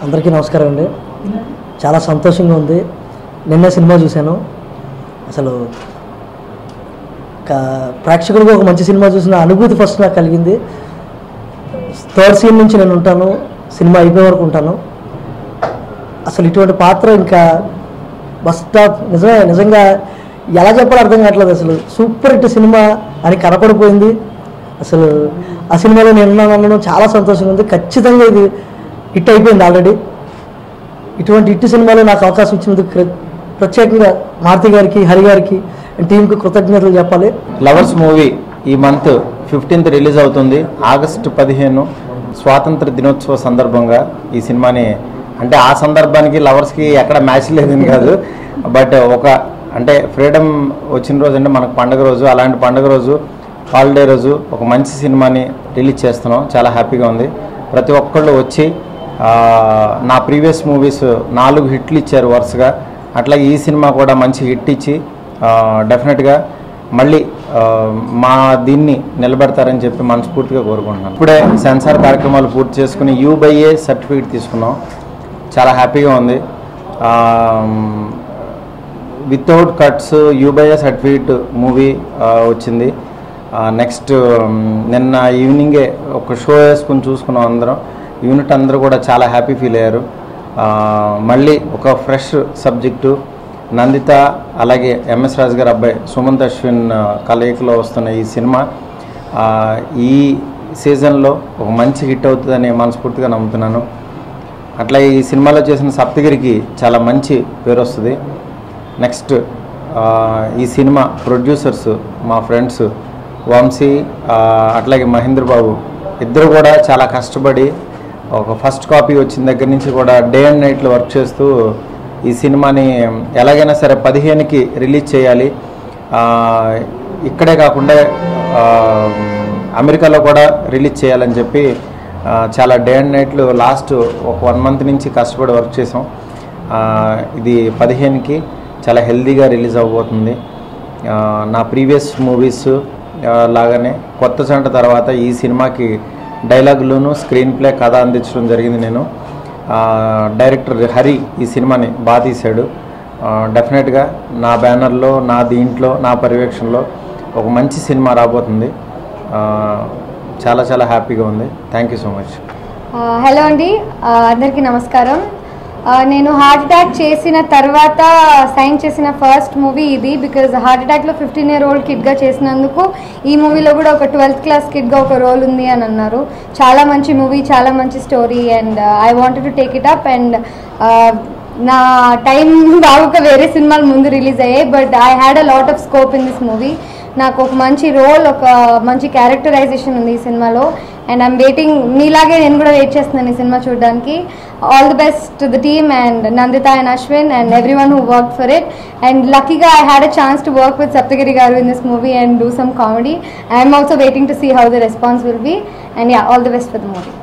అందరికీ నమస్కారం అండి. చాలా సంతోషంగా ఉంది. నిన్న సినిమా చూశాను. అసలు ప్రేక్షకులకు ఒక మంచి సినిమా చూసిన అనుభూతి ఫస్ట్ నాకు కలిగింది. థర్డ్ సీన్ నుంచి నేను ఉంటాను, సినిమా అయిపోయే వరకు ఉంటాను. అసలు ఇటువంటి పాత్ర ఇంకా బస్ స్టాప్ నిజంగా ఎలా చెప్పాలో అర్థం కావట్లేదు. అసలు సూపర్ హిట్ సినిమా అని కనపడిపోయింది. అసలు ఆ సినిమాలో నేను ఉన్నాను, చాలా సంతోషంగా ఉంది. ఖచ్చితంగా ఇది హిట్ అయిపోయింది ఆల్రెడీ. ఇటువంటి హిట్ సినిమాలో నాకు అవకాశం ఇచ్చినందుకు ప్రత్యేకంగా మారుతి గారికి, హరి గారికి, టీంకి కృతజ్ఞతలు చెప్పాలి. లవర్స్ మూవీ ఈ మంత్ 15th రిలీజ్ అవుతుంది. ఆగస్టు 15 స్వాతంత్ర దినోత్సవ సందర్భంగా ఈ సినిమాని, అంటే ఆ సందర్భానికి లవర్స్కి ఎక్కడ మ్యాచ్ లేదని కాదు, బట్ అంటే ఫ్రీడమ్ వచ్చిన రోజు అంటే మనకు పండుగ రోజు, అలాంటి పండుగ రోజు, హాలిడే రోజు ఒక మంచి సినిమాని రిలీజ్ చేస్తున్నాం. చాలా హ్యాపీగా ఉంది. ప్రతి ఒక్కళ్ళు వచ్చి, నా ప్రీవియస్ మూవీస్ 4 హిట్లు ఇచ్చారు వరుసగా, అట్లాగే ఈ సినిమా కూడా మంచి హిట్ ఇచ్చి డెఫినెట్గా మళ్ళీ మా దీన్ని నిలబెడతారని చెప్పి మనస్ఫూర్తిగా కోరుకుంటున్నాను. ఇప్పుడే సెన్సార్ కార్యక్రమాలు పూర్తి చేసుకుని U/A సర్టిఫికేట్ తీసుకున్నాం. చాలా హ్యాపీగా ఉంది. Without cuts U/A certificate movie వచ్చింది. నెక్స్ట్ నిన్న ఈవినింగే ఒక షో వేసుకుని చూసుకున్నాం అందరం. యూనిట్ అందరూ కూడా చాలా హ్యాపీ ఫీల్ అయ్యారు. మళ్ళీ ఒక ఫ్రెష్ సబ్జెక్టు, నందిత అలాగే MS రాజు గారి అబ్బాయి సుమంత్ అశ్విన్ కలయికలో వస్తున్న ఈ సినిమా ఈ సీజన్లో ఒక మంచి హిట్ అవుతుందని మనస్ఫూర్తిగా నమ్ముతున్నాను. అట్లా ఈ సినిమాలో చేసిన సప్తగిరికి చాలా మంచి పేరు వస్తుంది. నెక్స్ట్ ఈ సినిమా ప్రొడ్యూసర్స్ మా ఫ్రెండ్స్ వంశీ అట్లాగే మహేంద్ర బాబు ఇద్దరు కూడా చాలా కష్టపడి ఒక ఫస్ట్ కాపీ వచ్చిన దగ్గర నుంచి కూడా డే అండ్ నైట్లో వర్క్ చేస్తూ ఈ సినిమాని ఎలాగైనా సరే 15కి రిలీజ్ చేయాలి, ఇక్కడే కాకుండా అమెరికాలో కూడా రిలీజ్ చేయాలని చెప్పి చాలా డే అండ్ నైట్లు లాస్ట్ ఒక 1 month నుంచి కష్టపడి వర్క్ చేసాం. ఇది 15కి చాలా హెల్దీగా రిలీజ్ అవ్వబోతుంది. నా ప్రీవియస్ మూవీస్ లాగానే కొత్త జంట తర్వాత ఈ సినిమాకి డైలాగులను స్క్రీన్ ప్లే కథ అందించడం జరిగింది. నేను డైరెక్టర్ హరి ఈ సినిమాని బాగా తీశాడు. డెఫినెట్గా నా బ్యానర్లో, నా దీంట్లో, నా పర్యవేక్షణలో ఒక మంచి సినిమా రాబోతుంది. చాలా చాలా హ్యాపీగా ఉంది. Thank you so much. Hello అండి, అందరికీ నమస్కారం. నేను హార్ట్ అటాక్ చేసిన తర్వాత సైన్ చేసిన ఫస్ట్ మూవీ ఇది. బికాజ్ హార్ట్ అటాక్లో 15-year-old కిడ్గా చేసినందుకు ఈ మూవీలో కూడా ఒక 12th class కిడ్గా ఒక రోల్ ఉంది అని అన్నారు. చాలా మంచి మూవీ, చాలా మంచి story, and I wanted to take it up. And నా టైం బాగా వేరే సినిమాలు ముందు రిలీజ్ అయ్యాయి, but I had a lot of scope in this movie. నాకు ఒక మంచి రోల్, ఒక మంచి క్యారెక్టరైజేషన్ ఉంది ఈ సినిమాలో. అండ్ ఐమ్ వెయిటింగ్, మీలాగే నేను కూడా వెయిట్ చేస్తున్నాను ఈ సినిమా చూడడానికి. All the best to the team and Nandita and Ashwin and everyone who work for it. And లక్కీగా I had a chance to work with Saptagiri గారు in this movie and do some comedy. I'm also waiting to see how the response will be. And yeah, all the best for the movie.